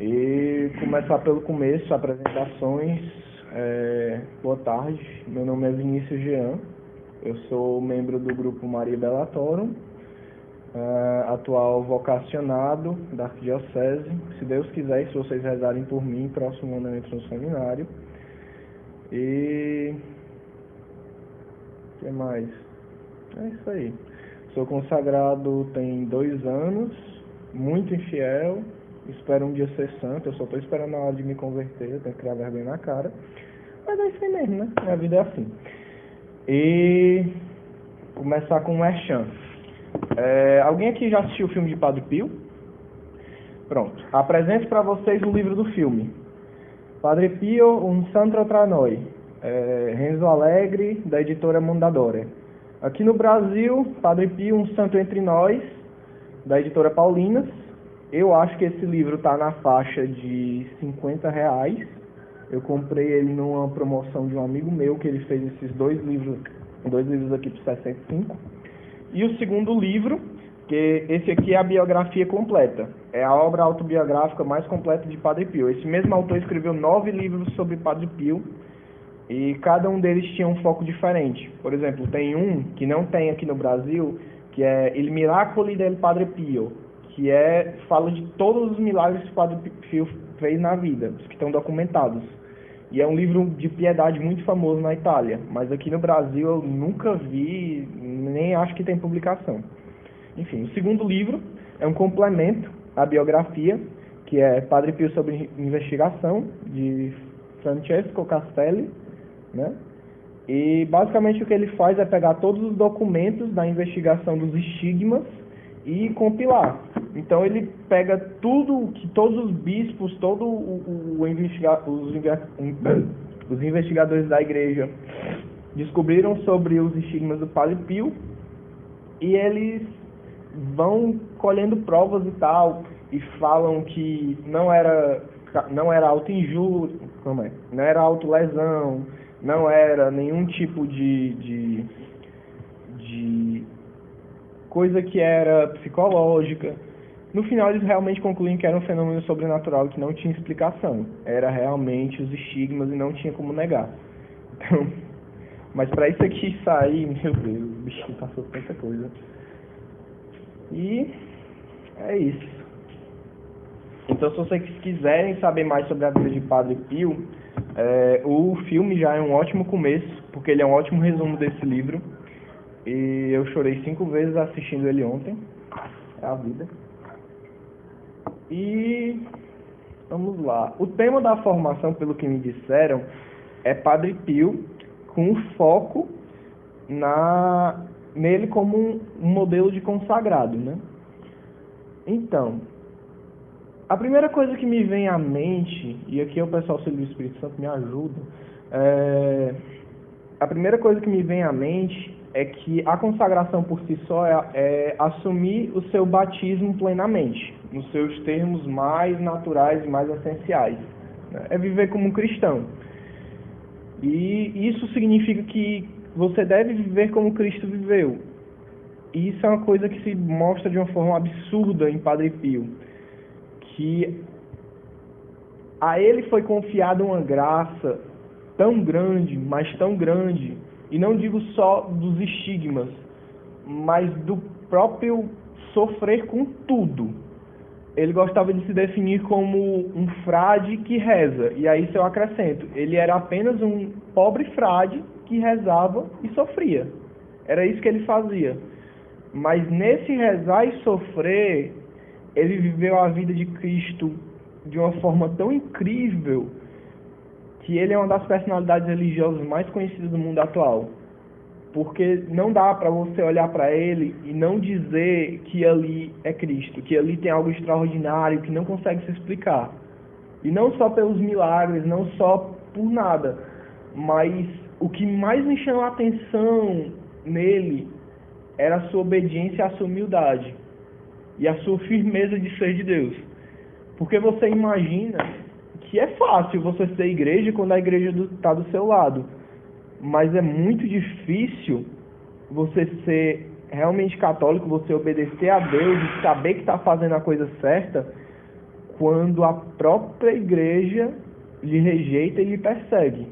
E começar pelo começo, apresentações. Boa tarde, meu nome é Vinícius Jean, eu sou membro do grupo Maria Belatorum, atual vocacionado da Arquidiocese. Se Deus quiser, se vocês rezarem por mim, próximo ano eu entro no seminário. E o que mais? É isso aí. Sou consagrado tem 2 anos, muito infiel, espero um dia ser santo, eu só estou esperando a hora de me converter, eu tenho que criar vergonha na cara. Mas é isso aí mesmo, né? Minha vida é assim. E começar com o Merchan. Alguém aqui já assistiu o filme de Padre Pio? Pronto. Apresento para vocês o livro do filme. Padre Pio, un santo tra noi. Renzo Alegre, da editora Mondadori. Aqui no Brasil, Padre Pio, um santo entre nós, da editora Paulinas. Eu acho que esse livro está na faixa de R$50. Eu comprei ele numa promoção de um amigo meu, que ele fez esses dois livros aqui por 65. E o segundo livro, que esse aqui é a biografia completa. É a obra autobiográfica mais completa de Padre Pio. Esse mesmo autor escreveu 9 livros sobre Padre Pio, e cada um deles tinha um foco diferente. Por exemplo, tem um que não tem aqui no Brasil, que é Il Miracoli del Padre Pio, que fala de todos os milagres que o Padre Pio fez na vida, os que estão documentados. E é um livro de piedade muito famoso na Itália, mas aqui no Brasil eu nunca vi, nem acho que tem publicação. Enfim, o segundo livro é um complemento à biografia, que é Padre Pio sobre investigação, de Francesco Castelli, né? E basicamente o que ele faz é pegar todos os documentos da investigação dos estigmas e compilar. Então ele pega tudo que todos os bispos, os investigadores da igreja descobriram sobre os estigmas do Padre Pio, e eles vão colhendo provas e tal, e falam que não era autoinjúria, não era autolesão, não era nenhum tipo de coisa que era psicológica. No final eles realmente concluem que era um fenômeno sobrenatural que não tinha explicação. Era realmente os estigmas e não tinha como negar. Então, mas para isso aqui sair, meu Deus, o bichinho passou tanta coisa. E é isso. Então, se vocês quiserem saber mais sobre a vida de Padre Pio, o filme já é um ótimo começo, porque ele é um ótimo resumo desse livro. E eu chorei 5 vezes assistindo ele ontem. É a vida. E vamos lá. O tema da formação, pelo que me disseram, é Padre Pio, com foco nele como um modelo de consagrado, né? Então, a primeira coisa que me vem à mente, e aqui o pessoal do Espírito Santo me ajuda, a primeira coisa que me vem à mente é que a consagração por si só é assumir o seu batismo plenamente, nos seus termos mais naturais e mais essenciais. Né? É viver como um cristão. E isso significa que você deve viver como Cristo viveu. E isso é uma coisa que se mostra de uma forma absurda em Padre Pio, que a ele foi confiada uma graça tão grande, mas tão grande, e não digo só dos estigmas, mas do próprio sofrer com tudo. Ele gostava de se definir como um frade que reza, e aí eu acrescento, ele era apenas um pobre frade que rezava e sofria. Era isso que ele fazia. Mas nesse rezar e sofrer, ele viveu a vida de Cristo de uma forma tão incrível que ele é uma das personalidades religiosas mais conhecidas do mundo atual. Porque não dá para você olhar para ele e não dizer que ali é Cristo, que ali tem algo extraordinário que não consegue se explicar. E não só pelos milagres, não só por nada, mas o que mais me chamou a atenção nele era a sua obediência e a sua humildade e a sua firmeza de ser de Deus. Porque você imagina que é fácil você ser igreja quando a igreja está do seu lado, mas é muito difícil você ser realmente católico, você obedecer a Deus e saber que está fazendo a coisa certa quando a própria igreja lhe rejeita e lhe persegue.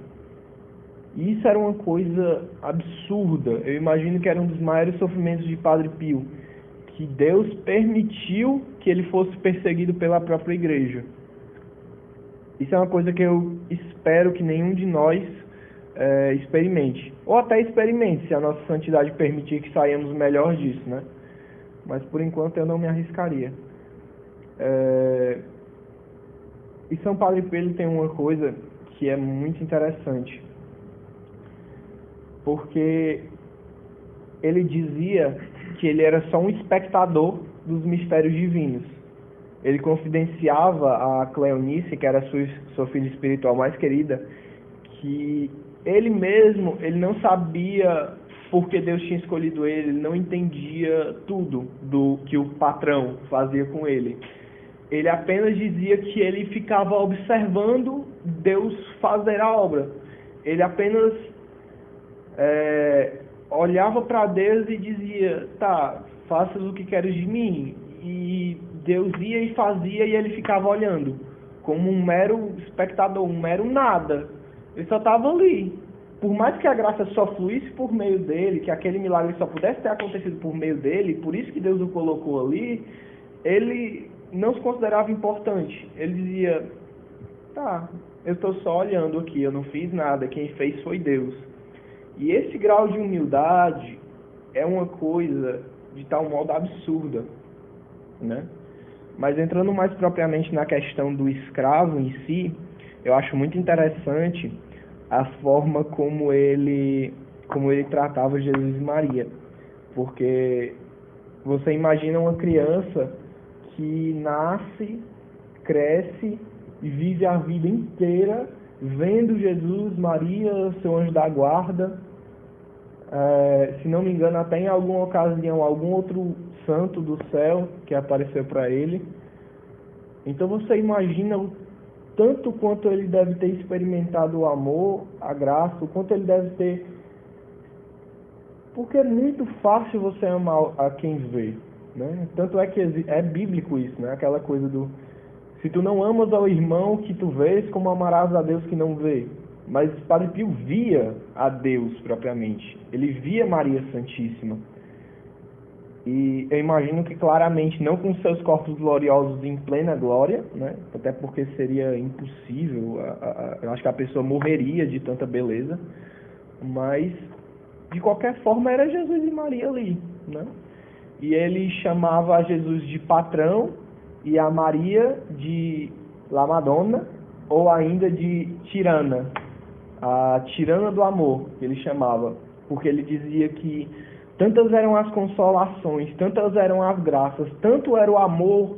E isso era uma coisa absurda. Eu imagino que era um dos maiores sofrimentos de Padre Pio, que Deus permitiu que ele fosse perseguido pela própria igreja. Isso é uma coisa que eu espero que nenhum de nós experimente. Ou até experimente, se a nossa santidade permitir que saímos melhor disso, né? Mas por enquanto eu não me arriscaria. E São Padre Pio tem uma coisa que é muito interessante, porque ele dizia que ele era só um espectador dos mistérios divinos. Ele confidenciava a Cleonice, que era sua filha espiritual mais querida, que ele mesmo, ele não sabia por que Deus tinha escolhido ele não entendia tudo do que o patrão fazia com ele. Ele apenas dizia que ele ficava observando Deus fazer a obra. Ele apenas olhava para Deus e dizia, tá, faças o que queres de mim. E Deus ia e fazia e ele ficava olhando, como um mero espectador, um mero nada. Ele só estava ali. Por mais que a graça só fluísse por meio dele, que aquele milagre só pudesse ter acontecido por meio dele, por isso que Deus o colocou ali, ele não se considerava importante. Ele dizia, tá, eu estou só olhando aqui, eu não fiz nada, quem fez foi Deus. E esse grau de humildade é uma coisa de tal modo absurda, né? Mas entrando mais propriamente na questão do escravo em si, eu acho muito interessante a forma como ele tratava Jesus e Maria. Porque você imagina uma criança que nasce, cresce e vive a vida inteira vendo Jesus, Maria, seu anjo da guarda, se não me engano até em alguma ocasião algum outro santo do céu que apareceu para ele. Então você imagina o tanto quanto ele deve ter experimentado o amor, a graça, o quanto ele deve ter... Porque é muito fácil você amar a quem vê, né? Tanto é que é bíblico isso, né? Aquela coisa do... Se tu não amas ao irmão que tu vês, como amarás a Deus que não vê? Mas Padre Pio via a Deus propriamente. Ele via Maria Santíssima. E eu imagino que claramente, não com seus corpos gloriosos em plena glória, né? Até porque seria impossível, eu acho que a pessoa morreria de tanta beleza, mas de qualquer forma era Jesus e Maria ali, né? E ele chamava a Jesus de patrão e a Maria de La Madonna, ou ainda de tirana, a tirana do amor, que ele chamava, porque ele dizia que tantas eram as consolações, tantas eram as graças, tanto era o amor,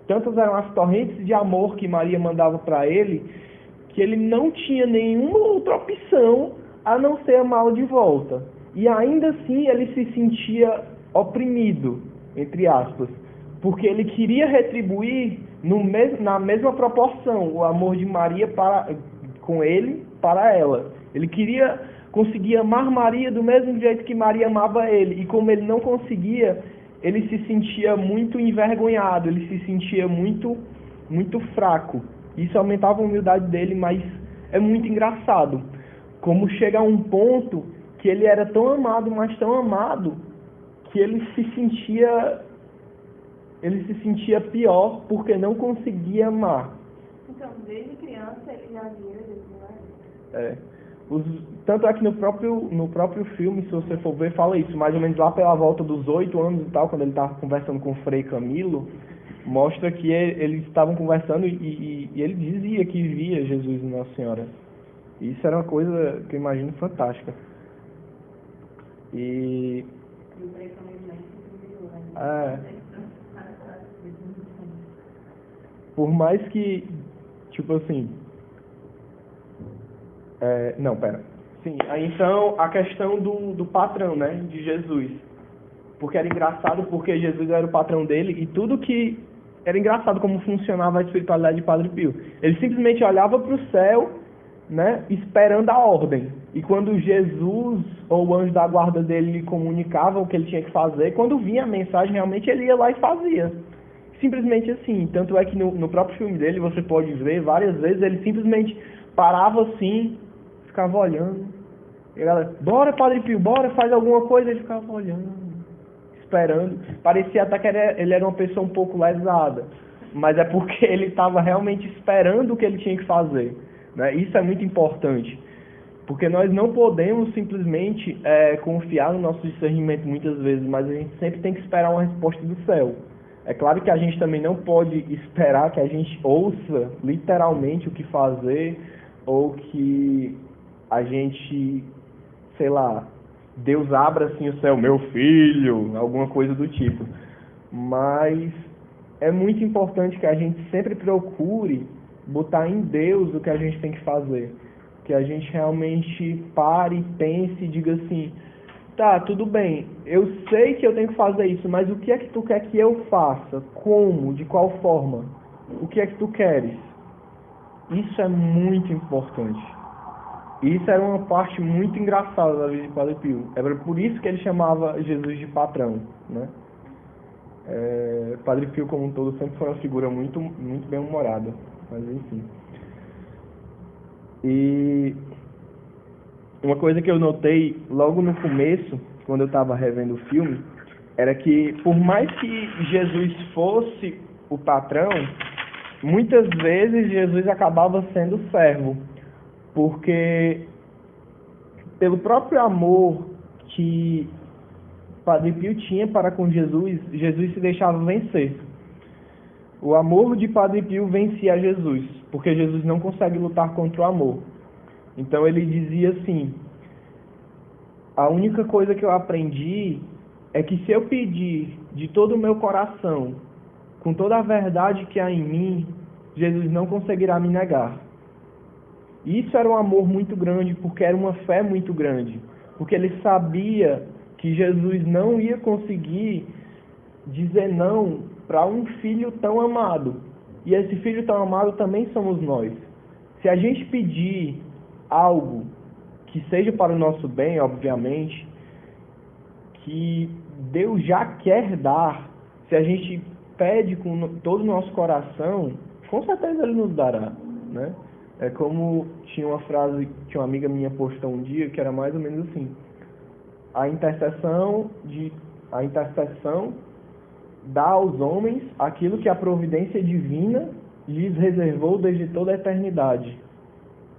tantas eram as torrentes de amor que Maria mandava para ele, que ele não tinha nenhuma outra opção a não ser amá-la de volta. E ainda assim ele se sentia oprimido, entre aspas, porque ele queria retribuir na mesma proporção o amor de Maria com ele para ela. Ele queria conseguir amar Maria do mesmo jeito que Maria amava ele. E como ele não conseguia, ele se sentia muito envergonhado, ele se sentia muito, muito fraco. Isso aumentava a humildade dele, mas é muito engraçado. Como chega a um ponto que ele era tão amado, mas tão amado, que ele se sentia pior porque não conseguia amar. Então, desde criança ele já via Jesus, Tanto é que no próprio filme, se você for ver, fala isso, mais ou menos lá pela volta dos 8 anos e tal, quando ele estava conversando com o Frei Camilo, mostra que eles estavam conversando e ele dizia que via Jesus e Nossa Senhora. E isso era uma coisa que eu imagino fantástica. E o Frei Camilo nem se viu, né? Por mais que, tipo assim... não, pera. Sim, aí então a questão do patrão, né, de Jesus. Porque era engraçado, porque Jesus era o patrão dele e tudo que... Era engraçado como funcionava a espiritualidade de Padre Pio. Ele simplesmente olhava para o céu, né, esperando a ordem. E quando Jesus ou o anjo da guarda dele lhe comunicava o que ele tinha que fazer, quando vinha a mensagem, realmente ele ia lá e fazia. simplesmente assim. Tanto é que no próprio filme dele, você pode ver várias vezes, ele simplesmente parava assim, ficava olhando. E a galera, bora Padre Pio, bora, faz alguma coisa. Ele ficava olhando, esperando. Parecia até que ele era uma pessoa um pouco lesada. Mas é porque ele estava realmente esperando o que ele tinha que fazer. Né? Isso é muito importante. Porque nós não podemos simplesmente confiar no nosso discernimento muitas vezes, mas a gente sempre tem que esperar uma resposta do céu. É claro que a gente também não pode esperar que a gente ouça literalmente o que fazer, ou que a gente, sei lá, Deus abra assim o céu, meu filho, alguma coisa do tipo. Mas é muito importante que a gente sempre procure botar em Deus o que a gente tem que fazer. Que a gente realmente pare, pense e diga assim, tá, tudo bem, eu sei que eu tenho que fazer isso, mas o que é que tu quer que eu faça? Como? De qual forma? O que é que tu queres? Isso é muito importante. Isso era uma parte muito engraçada da vida de Padre Pio. Era por isso que ele chamava Jesus de patrão, né? Padre Pio como um todo sempre foi uma figura muito, muito bem humorada, mas enfim. E uma coisa que eu notei logo no começo, quando eu estava revendo o filme, era que por mais que Jesus fosse o patrão, muitas vezes Jesus acabava sendo servo, porque pelo próprio amor que Padre Pio tinha para com Jesus, Jesus se deixava vencer. O amor de Padre Pio vencia Jesus, porque Jesus não consegue lutar contra o amor. Então ele dizia assim, a única coisa que eu aprendi é que se eu pedir de todo o meu coração, com toda a verdade que há em mim, Jesus não conseguirá me negar. Isso era um amor muito grande, porque era uma fé muito grande, porque ele sabia que Jesus não ia conseguir dizer não para um filho tão amado. E esse filho tão amado também somos nós. Se a gente pedir algo que seja para o nosso bem, obviamente, que Deus já quer dar, se a gente pede com todo o nosso coração, com certeza Ele nos dará, né? É como tinha uma frase que uma amiga minha postou um dia, que era mais ou menos assim, a intercessão dá aos homens aquilo que a providência divina lhes reservou desde toda a eternidade.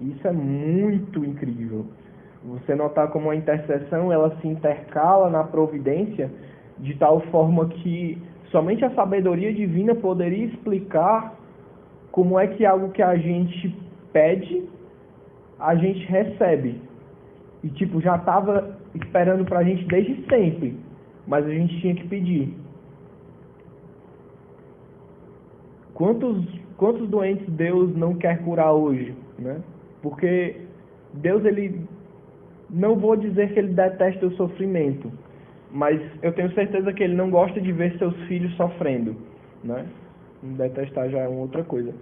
Isso é muito incrível. Você notar como a intercessão ela se intercala na providência de tal forma que somente a sabedoria divina poderia explicar como é que algo que a gente pede, a gente recebe. E tipo, já estava esperando pra gente desde sempre, mas a gente tinha que pedir. Quantos doentes Deus não quer curar hoje, né? Porque Deus, ele, não vou dizer que ele detesta o sofrimento, mas eu tenho certeza que ele não gosta de ver seus filhos sofrendo, né? Detestar já é uma outra coisa.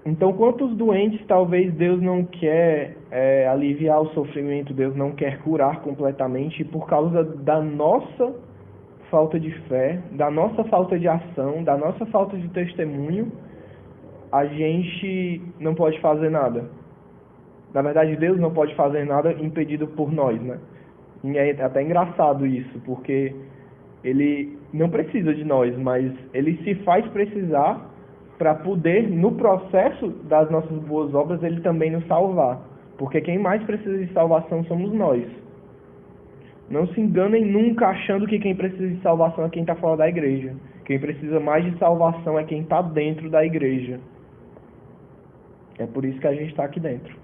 Então, quantos doentes talvez Deus não quer aliviar o sofrimento, Deus não quer curar completamente, e por causa da nossa falta de fé, da nossa falta de ação, da nossa falta de testemunho, a gente não pode fazer nada. Na verdade, Deus não pode fazer nada impedido por nós, né? E é até engraçado isso, porque Ele não precisa de nós, mas Ele se faz precisar para poder, no processo das nossas boas obras, Ele também nos salvar. Porque quem mais precisa de salvação somos nós. Não se enganem nunca achando que quem precisa de salvação é quem está fora da igreja. Quem precisa mais de salvação é quem está dentro da igreja. É por isso que a gente está aqui dentro.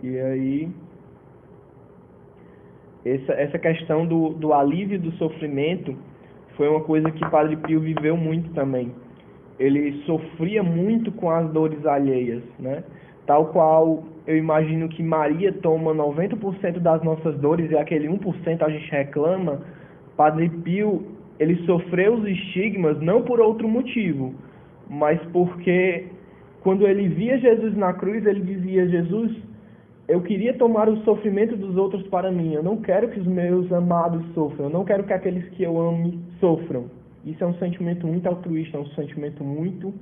E aí, essa questão do alívio do sofrimento foi uma coisa que Padre Pio viveu muito também. Ele sofria muito com as dores alheias, né? Tal qual eu imagino que Maria toma 90% das nossas dores e aquele 1% a gente reclama. Padre Pio, ele sofreu os estigmas não por outro motivo, mas porque quando ele via Jesus na cruz, ele dizia, Jesus, eu queria tomar o sofrimento dos outros para mim. Eu não quero que os meus amados sofram. Eu não quero que aqueles que eu ame sofram. Isso é um sentimento muito altruísta, é um sentimento muito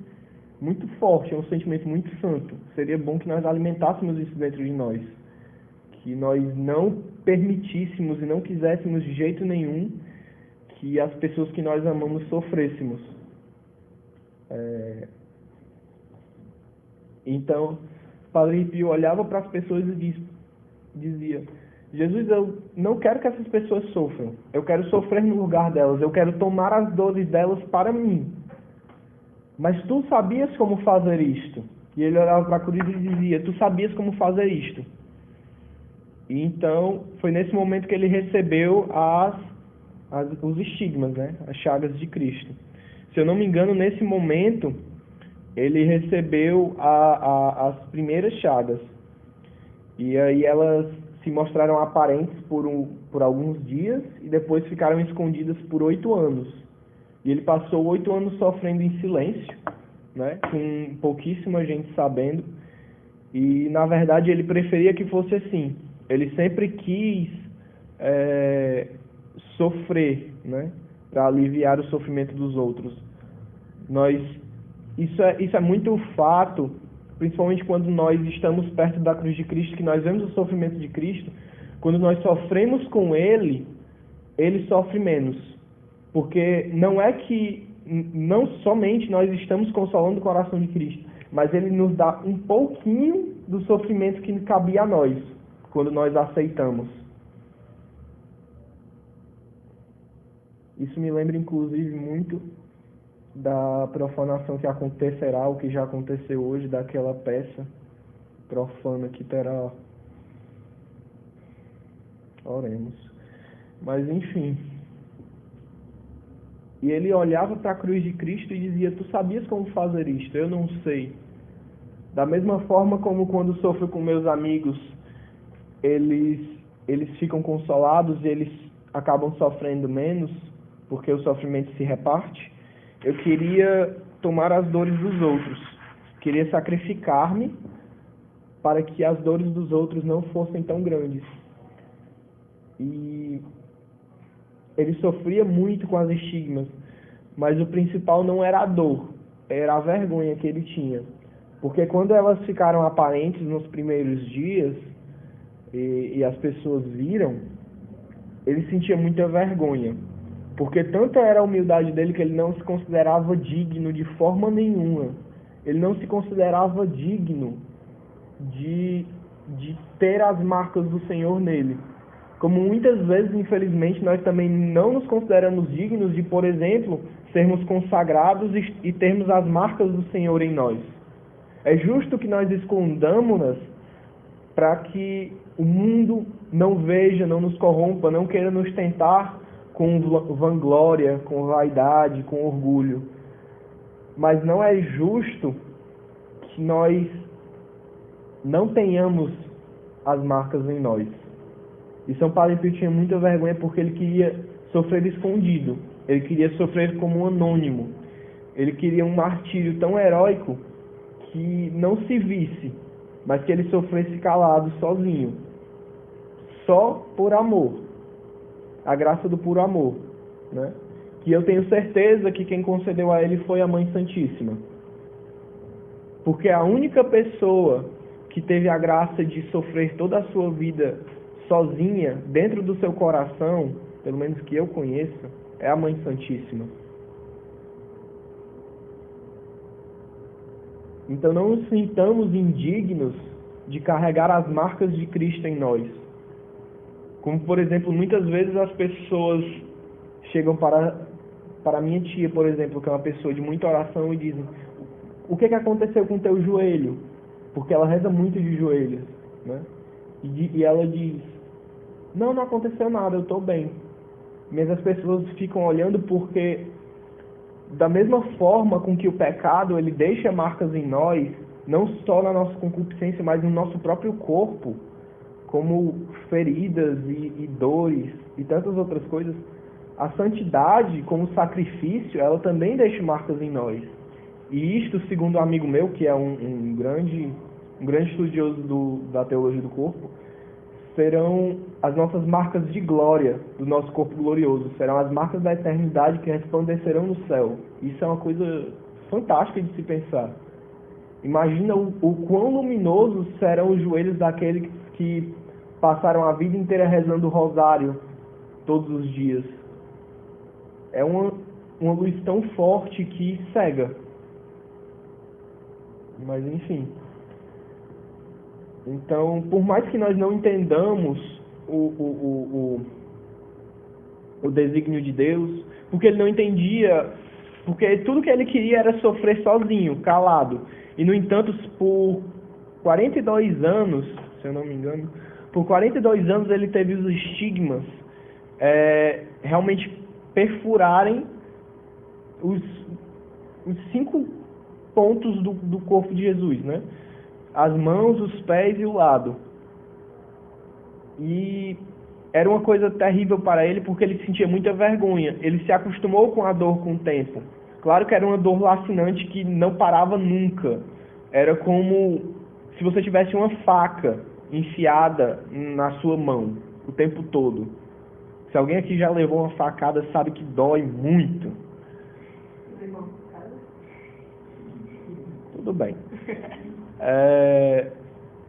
forte, é um sentimento muito santo. Seria bom que nós alimentássemos isso dentro de nós. Que nós não permitíssemos e não quiséssemos de jeito nenhum que as pessoas que nós amamos sofrêssemos. Então, Padre Pio olhava para as pessoas e dizia: Jesus, eu não quero que essas pessoas sofram. Eu quero sofrer no lugar delas. Eu quero tomar as dores delas para mim. Mas tu sabias como fazer isto? E ele olhava para a cruz e dizia: tu sabias como fazer isto? E então, foi nesse momento que ele recebeu os estigmas, né? As chagas de Cristo. Se eu não me engano, nesse momento, ele recebeu as primeiras chagas. E aí elas se mostraram aparentes por alguns dias e depois ficaram escondidas por 8 anos. E ele passou 8 anos sofrendo em silêncio, né? Com pouquíssima gente sabendo. E, na verdade, ele preferia que fosse assim. Ele sempre quis sofrer, né? Para aliviar o sofrimento dos outros. Isso é muito fato, principalmente quando nós estamos perto da cruz de Cristo, que nós vemos o sofrimento de Cristo. Quando nós sofremos com Ele, Ele sofre menos. Porque não somente nós estamos consolando o coração de Cristo, mas Ele nos dá um pouquinho do sofrimento que cabia a nós, quando nós aceitamos. Isso me lembra, inclusive, muito da profanação que acontecerá, o que já aconteceu hoje, daquela peça profana que terá. Oremos. Mas, enfim. E ele olhava para a cruz de Cristo e dizia: tu sabias como fazer isto? Eu não sei. Da mesma forma como quando sofro com meus amigos, eles ficam consolados e eles acabam sofrendo menos, porque o sofrimento se reparte. Eu queria tomar as dores dos outros. Queria sacrificar-me para que as dores dos outros não fossem tão grandes. E ele sofria muito com as estigmas, mas o principal não era a dor, era a vergonha que ele tinha. Porque quando elas ficaram aparentes nos primeiros dias, e as pessoas viram, ele sentia muita vergonha. Porque tanta era a humildade dele que ele não se considerava digno de forma nenhuma. Ele não se considerava digno de ter as marcas do Senhor nele. Como muitas vezes, infelizmente, nós também não nos consideramos dignos de, por exemplo, sermos consagrados e termos as marcas do Senhor em nós. É justo que nós escondamos-nas para que o mundo não veja, não nos corrompa, não queira nos tentar com vanglória, com vaidade, com orgulho. Mas não é justo que nós não tenhamos as marcas em nós. E São Padre Pio tinha muita vergonha porque ele queria sofrer escondido. Ele queria sofrer como um anônimo. Ele queria um martírio tão heróico que não se visse, mas que ele sofresse calado, sozinho. Só por amor. A graça do puro amor, né? Que eu tenho certeza que quem concedeu a ele foi a Mãe Santíssima. Porque a única pessoa que teve a graça de sofrer toda a sua vida sozinha, dentro do seu coração, pelo menos que eu conheça, é a Mãe Santíssima. Então não nos sintamos indignos de carregar as marcas de Cristo em nós. Como, por exemplo, muitas vezes as pessoas chegam para minha tia, por exemplo, que é uma pessoa de muita oração, e dizem: o que aconteceu com o teu joelho? Porque ela reza muito de joelhos, né? E ela diz: não aconteceu nada, eu estou bem. Mas as pessoas ficam olhando porque, da mesma forma com que o pecado ele deixa marcas em nós, não só na nossa concupiscência, mas no nosso próprio corpo, como feridas e dores e tantas outras coisas, a santidade, como sacrifício, ela também deixa marcas em nós. E isto, segundo um amigo meu, que é um grande um grande estudioso da teologia do corpo, serão as nossas marcas de glória do nosso corpo glorioso, serão as marcas da eternidade que resplandecerão no céu. Isso é uma coisa fantástica de se pensar. Imagina o quão luminosos serão os joelhos daqueles que passaram a vida inteira rezando o rosário todos os dias. É uma luz tão forte que cega. Mas enfim. Então, por mais que nós não entendamos o desígnio de Deus, porque ele não entendia, porque tudo que ele queria era sofrer sozinho, calado. E, no entanto, por 42 anos, se eu não me engano, por 42 anos ele teve os estigmas realmente perfurarem os 5 pontos do corpo de Jesus, né? As mãos, os pés e o lado. E era uma coisa terrível para ele, porque ele sentia muita vergonha. Ele se acostumou com a dor com o tempo. Claro que era uma dor lacinante que não parava nunca. Era como se você tivesse uma faca enfiada na sua mão o tempo todo. Se alguém aqui já levou uma facada, sabe que dói muito. Tudo bem.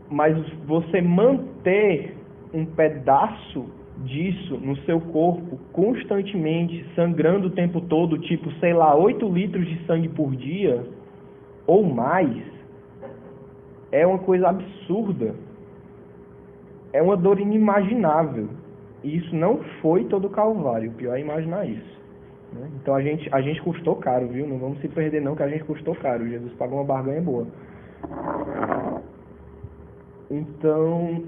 Mas você manter um pedaço disso no seu corpo constantemente, sangrando o tempo todo, tipo, sei lá, 8 litros de sangue por dia ou mais, é uma coisa absurda. É uma dor inimaginável. E isso não foi todo o Calvário. O pior é imaginar isso, né? Então a gente custou caro, viu? Não vamos se perder não, que a gente custou caro. Jesus pagou uma barganha boa. Então,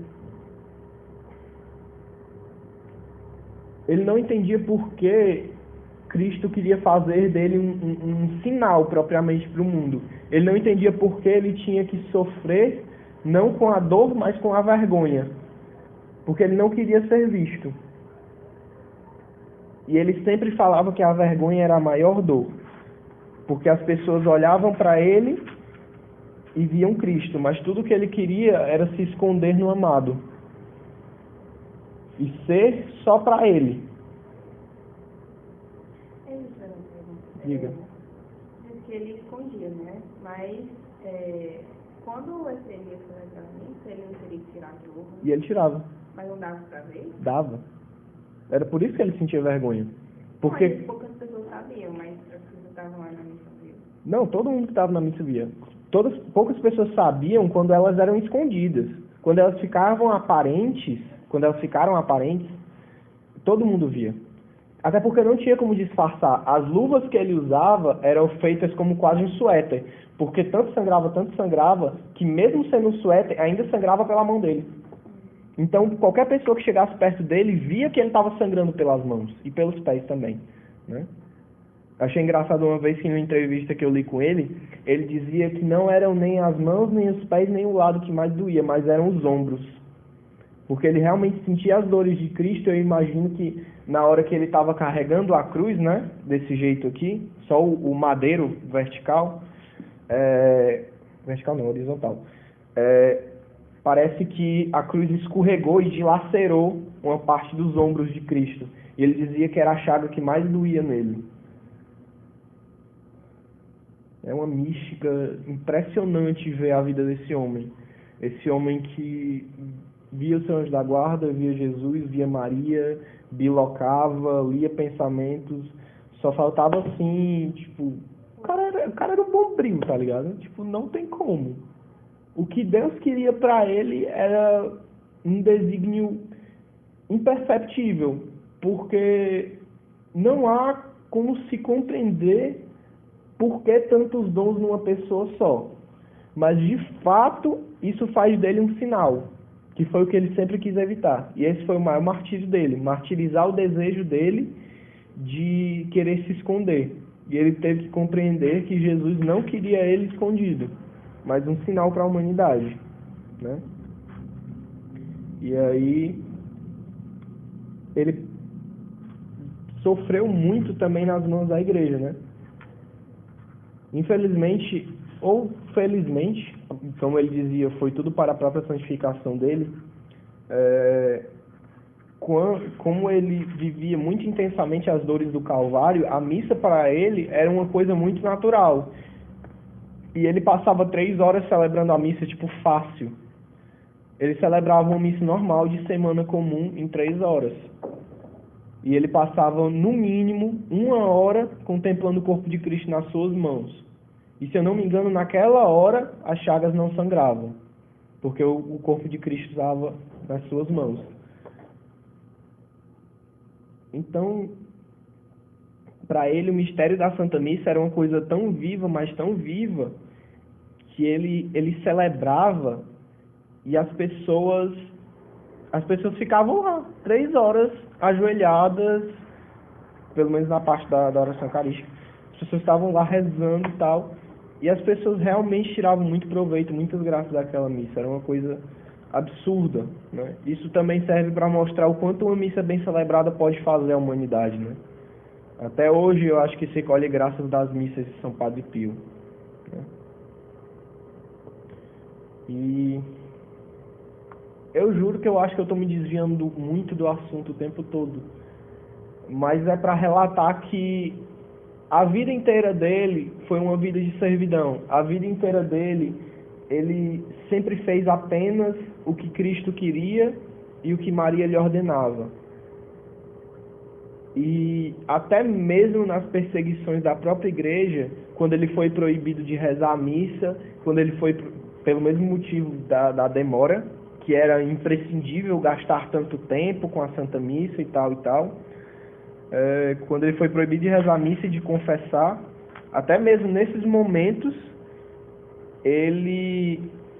ele não entendia por que Cristo queria fazer dele um sinal propriamente para o mundo. Ele não entendia por que ele tinha que sofrer, não com a dor, mas com a vergonha. Porque ele não queria ser visto. E ele sempre falava que a vergonha era a maior dor. Porque as pessoas olhavam para ele e viam Cristo, mas tudo que ele queria era se esconder no amado. E ser só para ele. Diga. Diz que ele escondia, né? Mas quando ele ia fazer tratamento, ele não teria que tirar de roupa. E ele tirava. Mas não dava pra ver? Dava. Era por isso que ele sentia vergonha. Porque... Mas poucas pessoas sabiam, mas as pessoas estavam lá na missa viam. Não, todo mundo que estava na missa via. Poucas pessoas sabiam quando elas eram escondidas. Quando elas ficaram aparentes, todo mundo via. Até porque não tinha como disfarçar. As luvas que ele usava eram feitas como quase um suéter. Porque tanto sangrava, que mesmo sendo um suéter, ainda sangrava pela mão dele. Então, qualquer pessoa que chegasse perto dele via que ele estava sangrando pelas mãos e pelos pés também, né? Achei engraçado uma vez que em uma entrevista que eu li com ele, ele dizia que não eram nem as mãos, nem os pés, nem o lado que mais doía, mas eram os ombros. Porque ele realmente sentia as dores de Cristo. Eu imagino que na hora que ele estava carregando a cruz, né, desse jeito aqui, só o madeiro vertical, vertical não, horizontal, parece que a cruz escorregou e dilacerou uma parte dos ombros de Cristo. E ele dizia que era a chaga que mais doía nele. É uma mística impressionante ver a vida desse homem. Esse homem que via o seu anjo da guarda, via Jesus, via Maria, bilocava, lia pensamentos. Só faltava assim, tipo... O cara era um bombril, tá ligado? Tipo, não tem como. O que Deus queria para ele era um desígnio imperceptível, porque não há como se compreender por que tantos dons numa pessoa só. Mas, de fato, isso faz dele um sinal, que foi o que ele sempre quis evitar. E esse foi o maior martírio dele, martirizar o desejo dele de querer se esconder. E ele teve que compreender que Jesus não queria ele escondido, mas um sinal para a humanidade, né? E aí ele sofreu muito também nas mãos da igreja, né? Infelizmente, ou felizmente, como ele dizia, foi tudo para a própria santificação dele, como ele vivia muito intensamente as dores do Calvário, a missa para ele era uma coisa muito natural. E ele passava 3 horas celebrando a missa, tipo, fácil. Ele celebrava uma missa normal de semana comum em 3 horas. E ele passava, no mínimo, 1 hora contemplando o corpo de Cristo nas suas mãos. E, se eu não me engano, naquela hora, as chagas não sangravam. Porque o corpo de Cristo estava nas suas mãos. Então, para ele, o mistério da Santa Missa era uma coisa tão viva, mas tão viva, que ele celebrava e as pessoas ficavam lá, 3 horas, ajoelhadas, pelo menos na parte da oração eucarística. As pessoas estavam lá rezando e tal, e as pessoas realmente tiravam muito proveito, muitas graças daquela missa. Era uma coisa absurda, né? Isso também serve para mostrar o quanto uma missa bem celebrada pode fazer à humanidade, né? Até hoje eu acho que se colhe graças das missas de São Padre Pio, né? E eu juro que eu acho que eu estou me desviando muito do assunto o tempo todo, mas é para relatar que a vida inteira dele foi uma vida de servidão. A vida inteira dele, ele sempre fez apenas o que Cristo queria e o que Maria lhe ordenava. E até mesmo nas perseguições da própria igreja, quando ele foi proibido de rezar a missa, quando ele foi, pelo mesmo motivo da demora, que era imprescindível gastar tanto tempo com a Santa Missa e tal, quando ele foi proibido de rezar a missa e de confessar, até mesmo nesses momentos,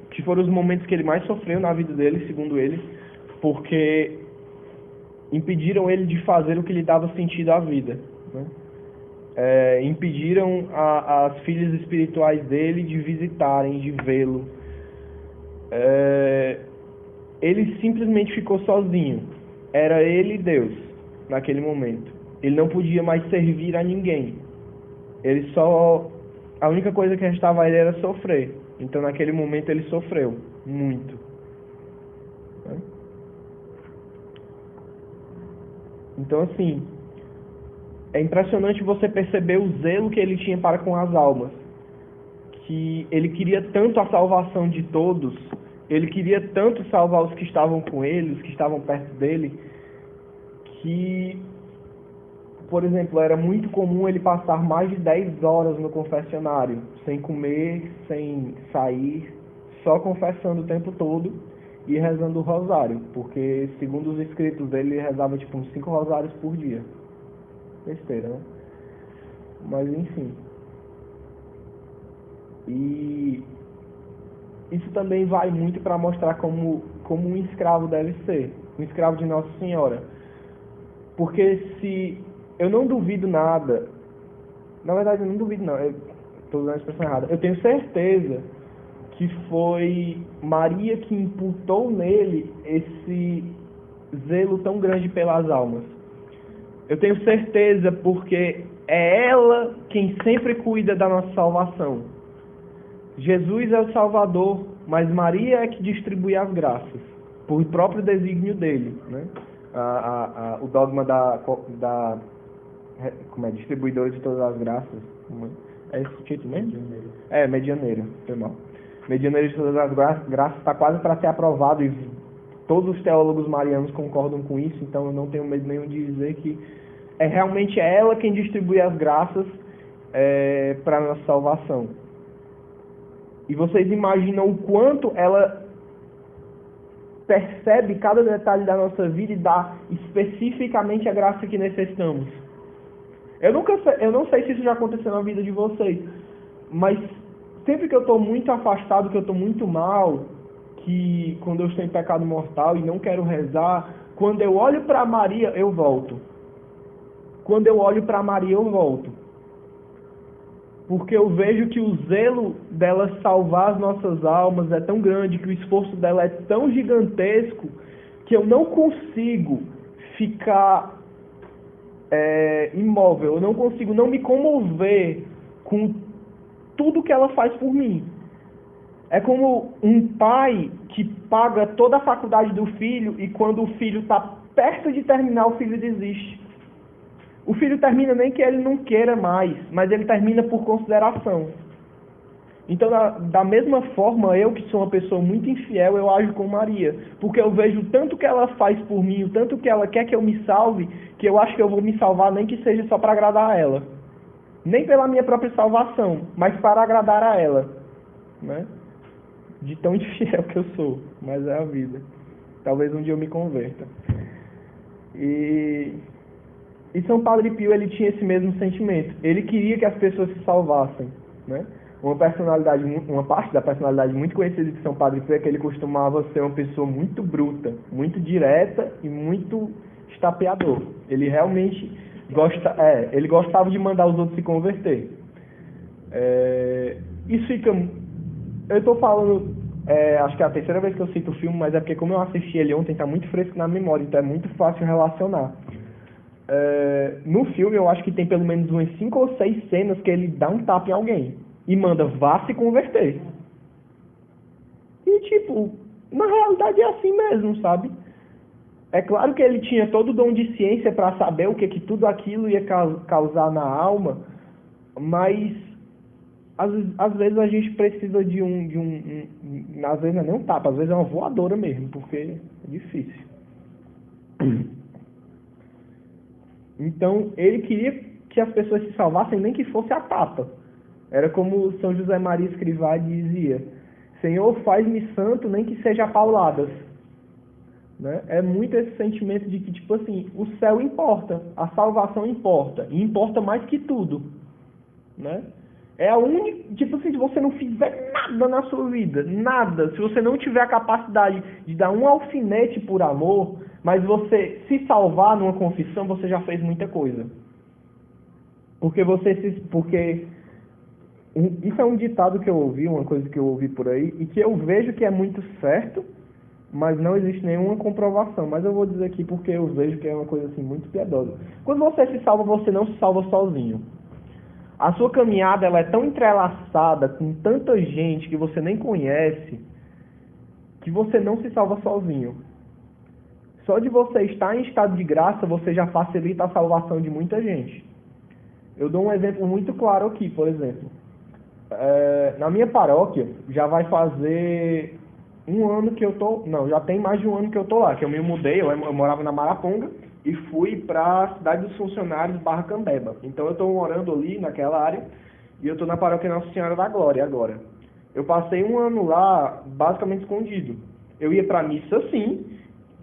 que foram os momentos que ele mais sofreu na vida dele, segundo ele, porque impediram ele de fazer o que lhe dava sentido à vida, né? Impediram as filhas espirituais dele de visitarem, de vê-lo. Ele simplesmente ficou sozinho. Era ele e Deus naquele momento. Ele não podia mais servir a ninguém. A única coisa que restava a ele era sofrer. Então naquele momento ele sofreu muito. Então, assim, é impressionante você perceber o zelo que ele tinha para com as almas. Que ele queria tanto a salvação de todos, ele queria tanto salvar os que estavam com ele, os que estavam perto dele, que, por exemplo, era muito comum ele passar mais de 10 horas no confessionário, sem comer, sem sair, só confessando o tempo todo e rezando o rosário, porque, segundo os escritos dele, ele rezava tipo uns 5 rosários por dia. Besteira, né? Mas, enfim. E isso também vai muito para mostrar como um escravo deve ser, um escravo de Nossa Senhora. Porque se eu não duvido nada, na verdade eu não duvido não, estou usando a expressão errada, eu tenho certeza que foi Maria que imputou nele esse zelo tão grande pelas almas. Eu tenho certeza porque é ela quem sempre cuida da nossa salvação. Jesus é o Salvador, mas Maria é que distribui as graças, por próprio desígnio dele, né? O dogma como é, distribuidor de todas as graças. É esse o título mesmo? Medianeiro. Medianeiro, foi mal. Medianeiro de todas as graças está quase para ser aprovado e todos os teólogos marianos concordam com isso, então eu não tenho medo nenhum de dizer que realmente é ela quem distribui as graças para a nossa salvação. E vocês imaginam o quanto ela percebe cada detalhe da nossa vida e dá especificamente a graça que necessitamos. Eu não sei se isso já aconteceu na vida de vocês, mas sempre que eu estou muito afastado, que eu estou muito mal, que quando eu estou em pecado mortal e não quero rezar, quando eu olho para Maria, eu volto. Quando eu olho para Maria, eu volto. Porque eu vejo que o zelo dela salvar as nossas almas é tão grande, que o esforço dela é tão gigantesco, que eu não consigo ficar imóvel, eu não consigo não me comover com tudo que ela faz por mim. É como um pai que paga toda a faculdade do filho e quando o filho está perto de terminar, o filho desiste. O filho termina nem que ele não queira mais, mas ele termina por consideração. Então, da mesma forma, eu que sou uma pessoa muito infiel, eu ajo com Maria. Porque eu vejo o tanto que ela faz por mim, o tanto que ela quer que eu me salve, que eu acho que eu vou me salvar nem que seja só para agradar a ela. Nem pela minha própria salvação, mas para agradar a ela. Né? De tão infiel que eu sou, mas é a vida. Talvez um dia eu me converta. E São Padre Pio, ele tinha esse mesmo sentimento. Ele queria que as pessoas se salvassem, né? Uma parte da personalidade muito conhecida de São Padre Pio é que ele costumava ser uma pessoa muito bruta, muito direta e muito estapeador. Ele realmente ele gostava de mandar os outros se converter. Isso fica... Eu estou falando, acho que é a terceira vez que eu cito o filme, mas é porque como eu assisti ele ontem, está muito fresco na memória, então é muito fácil relacionar. No filme, eu acho que tem pelo menos umas 5 ou 6 cenas que ele dá um tapa em alguém e manda, vá se converter. E, tipo, na realidade é assim mesmo, sabe? É claro que ele tinha todo o dom de ciência para saber o que tudo aquilo ia causar na alma, mas às vezes a gente precisa de às vezes não é nem um tapa, às vezes é uma voadora mesmo, porque é difícil. Então, ele queria que as pessoas se salvassem, nem que fosse a tapa. Era como São José Maria Escrivá dizia, Senhor, faz-me santo, nem que seja a pauladas. Né? É muito esse sentimento de que, tipo assim, o céu importa, a salvação importa, e importa mais que tudo. Né? É a única, tipo assim, se você não fizer nada na sua vida, nada, se você não tiver a capacidade de dar um alfinete por amor, mas você se salvar numa confissão, você já fez muita coisa. Porque isso é um ditado que eu ouvi, uma coisa que eu ouvi por aí, e que eu vejo que é muito certo, mas não existe nenhuma comprovação. Mas eu vou dizer aqui porque eu vejo que é uma coisa assim muito piedosa. Quando você se salva, você não se salva sozinho. A sua caminhada ela é tão entrelaçada com tanta gente que você nem conhece, que você não se salva sozinho. Só de você estar em estado de graça, você já facilita a salvação de muita gente. Eu dou um exemplo muito claro aqui, por exemplo. Na minha paróquia, já vai fazer um ano que eu tô... Não, já tem mais de um ano que eu tô lá, que eu me mudei, eu morava na Maraponga, e fui para a cidade dos funcionários /Cambeba. Então eu estou morando ali naquela área e eu estou na paróquia Nossa Senhora da Glória agora. Eu passei um ano lá basicamente escondido. Eu ia para a missa sim,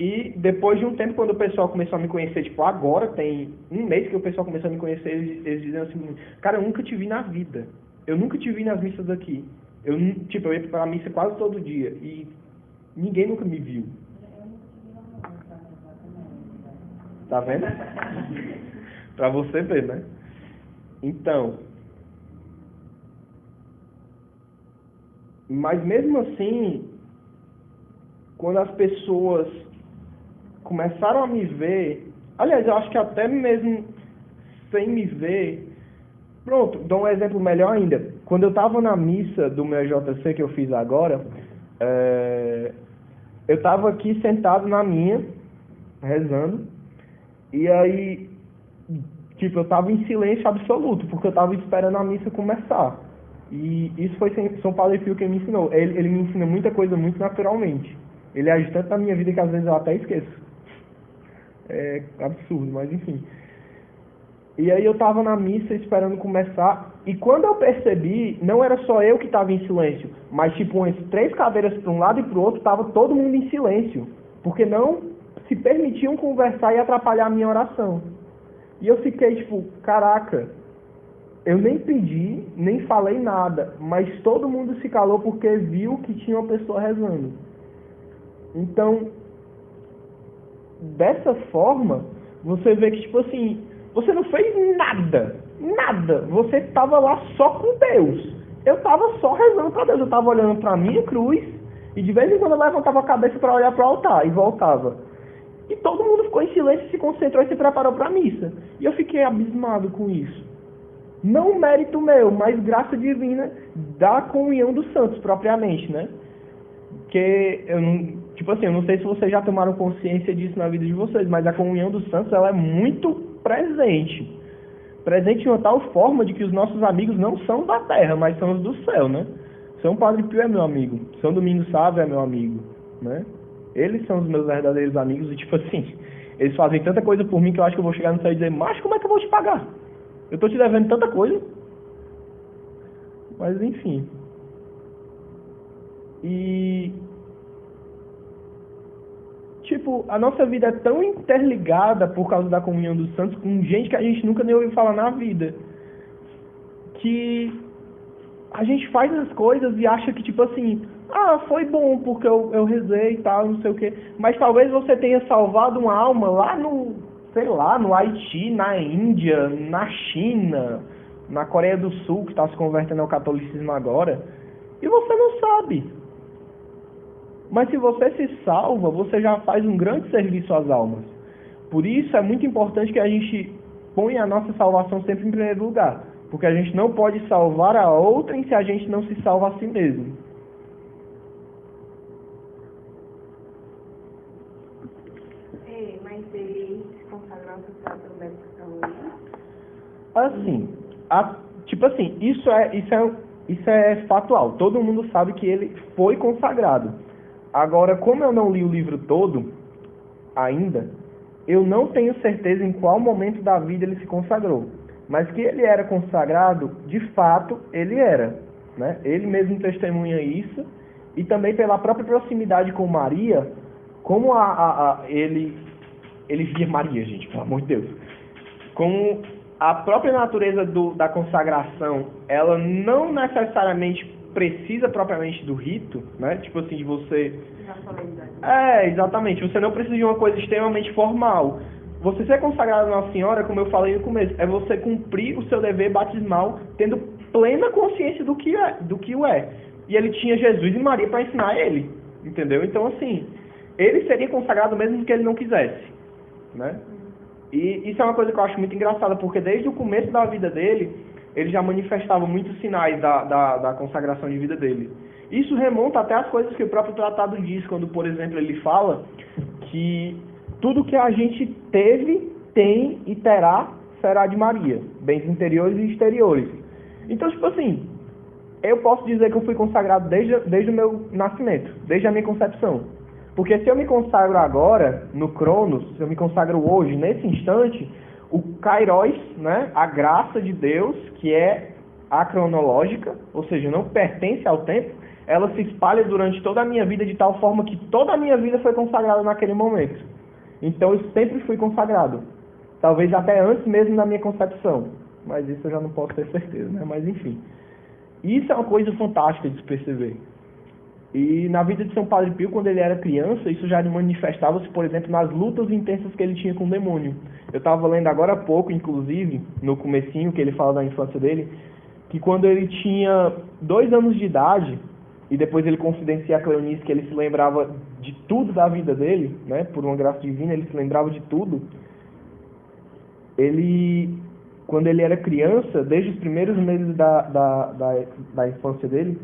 e depois de um tempo, quando o pessoal começou a me conhecer, tipo agora, tem um mês que o pessoal começou a me conhecer, eles dizem assim, cara, eu nunca te vi na vida. Eu nunca te vi nas missas aqui. Eu ia para a missa quase todo dia e ninguém nunca me viu. Tá vendo? Pra você ver, né? Então, mas mesmo assim, quando as pessoas começaram a me ver, aliás, eu acho que até mesmo sem me ver, pronto, dou um exemplo melhor ainda. Quando eu estava na missa do meu JC que eu fiz agora, eu estava aqui sentado na minha, rezando, e aí, tipo, eu estava em silêncio absoluto, porque eu estava esperando a missa começar. E isso foi São Padre Pio que me ensinou. Ele me ensina muita coisa muito naturalmente. Ele age tanto na minha vida que às vezes eu até esqueço. É absurdo, mas enfim. E aí eu estava na missa esperando começar, e quando eu percebi, não era só eu que estava em silêncio, mas tipo umas 3 cadeiras para um lado e para o outro, estava todo mundo em silêncio, porque não se permitiam conversar e atrapalhar a minha oração. E eu fiquei tipo, caraca, eu nem pedi, nem falei nada, mas todo mundo se calou porque viu que tinha uma pessoa rezando. Então, dessa forma, você vê que tipo assim, você não fez nada, você estava lá só com Deus. Eu estava só rezando para Deus, eu estava olhando para a minha cruz, e de vez em quando eu levantava a cabeça para olhar para o altar, e voltava. E todo mundo ficou em silêncio, se concentrou e se preparou para a missa. E eu fiquei abismado com isso. Não mérito meu, mas graça divina da comunhão dos santos, propriamente, né? Que eu não, tipo assim, eu não sei se vocês já tomaram consciência disso na vida de vocês, mas a comunhão dos santos, ela é muito presente. Presente de uma tal forma de que os nossos amigos não são da terra, mas são os do céu, né? São Padre Pio é meu amigo, São Domingos Sávio é meu amigo, né? Eles são os meus verdadeiros amigos e, tipo assim, eles fazem tanta coisa por mim que eu acho que eu vou chegar no céu e dizer, mas como é que eu vou te pagar? Eu tô te devendo tanta coisa. Mas, enfim. E, tipo, a nossa vida é tão interligada por causa da comunhão dos santos com gente que a gente nunca nem ouviu falar na vida, que a gente faz as coisas e acha que, tipo assim, foi bom porque eu rezei e tal, não sei o quê. Mas talvez você tenha salvado uma alma lá no, sei lá, no Haiti, na Índia, na China, na Coreia do Sul, que está se convertendo ao catolicismo agora, e você não sabe. Mas se você se salva, você já faz um grande serviço às almas. Por isso é muito importante que a gente ponha a nossa salvação sempre em primeiro lugar. Porque a gente não pode salvar a outrem se a gente não se salva a si mesmo. Mas ele se consagrou ao sacerdote médico também? Assim, tipo assim, isso é fatual. Todo mundo sabe que ele foi consagrado. Agora, como eu não li o livro todo ainda, eu não tenho certeza em qual momento da vida ele se consagrou. Mas que ele era consagrado, de fato, ele era. Né? Ele mesmo testemunha isso. E também pela própria proximidade com Maria, como ele via Maria, gente, pelo amor de Deus. Como a própria natureza da consagração, ela não necessariamente precisa propriamente do rito, né? Tipo assim, de você... exatamente. Você não precisa de uma coisa extremamente formal. Você ser consagrado a Nossa Senhora, como eu falei no começo, é você cumprir o seu dever batismal, tendo plena consciência do que o é. E ele tinha Jesus e Maria para ensinar ele, entendeu? Então, assim, ele seria consagrado mesmo que ele não quisesse, né? E isso é uma coisa que eu acho muito engraçada, porque desde o começo da vida dele, ele já manifestava muitos sinais da consagração de vida dele. Isso remonta até às coisas que o próprio tratado diz, quando, por exemplo, ele fala que tudo que a gente teve, tem e terá será de Maria, bens interiores e exteriores. Então, tipo assim, eu posso dizer que eu fui consagrado desde o meu nascimento, desde a minha concepção. Porque se eu me consagro agora, no Cronos, se eu me consagro hoje, nesse instante, o Kairos, né, a graça de Deus, que é acronológica, ou seja, não pertence ao tempo, ela se espalha durante toda a minha vida de tal forma que toda a minha vida foi consagrada naquele momento. Então eu sempre fui consagrado. Talvez até antes mesmo da minha concepção. Mas isso eu já não posso ter certeza, né? Mas enfim. Isso é uma coisa fantástica de se perceber. E na vida de São Padre Pio, quando ele era criança, isso já manifestava-se, por exemplo, nas lutas intensas que ele tinha com o demônio. Eu estava lendo agora há pouco, inclusive, no comecinho, que ele fala da infância dele, que quando ele tinha 2 anos de idade, e depois ele confidencia a Cleonice que ele se lembrava de tudo da vida dele, né? Por uma graça divina, ele se lembrava de tudo. Quando ele era criança, desde os primeiros meses da infância dele,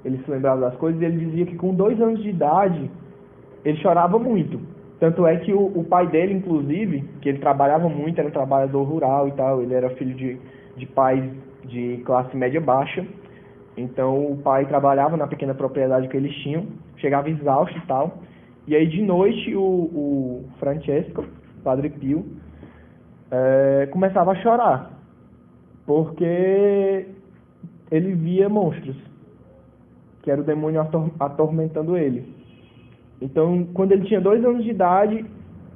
ele se lembrava das coisas, e ele dizia que com 2 anos de idade, ele chorava muito. Tanto é que o pai dele, inclusive, que ele trabalhava muito, era um trabalhador rural e tal, ele era filho de pais de classe média baixa, então o pai trabalhava na pequena propriedade que eles tinham, chegava exausto e tal, e aí de noite o Francesco, Padre Pio, começava a chorar, porque ele via monstros, que era o demônio atormentando ele. Então, quando ele tinha 2 anos de idade,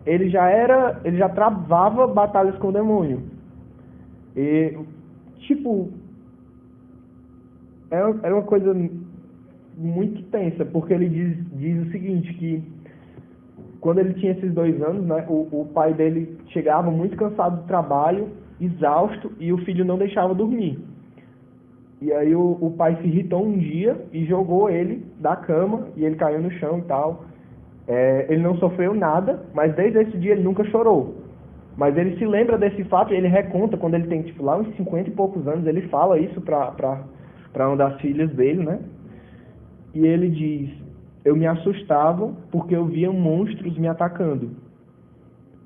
ele já travava batalhas com o demônio. E, tipo, era uma coisa muito tensa, porque ele diz o seguinte, que quando ele tinha esses 2 anos, né, o pai dele chegava muito cansado do trabalho, exausto, e o filho não deixava dormir. E aí o pai se irritou um dia e jogou ele da cama, e ele caiu no chão e tal. Ele não sofreu nada, mas desde esse dia ele nunca chorou Mas ele se lembra desse fato e ele reconta, quando ele tem, tipo, lá uns 50 e poucos anos, ele fala isso para uma das filhas dele, né? E ele diz: eu me assustava porque eu via monstros me atacando.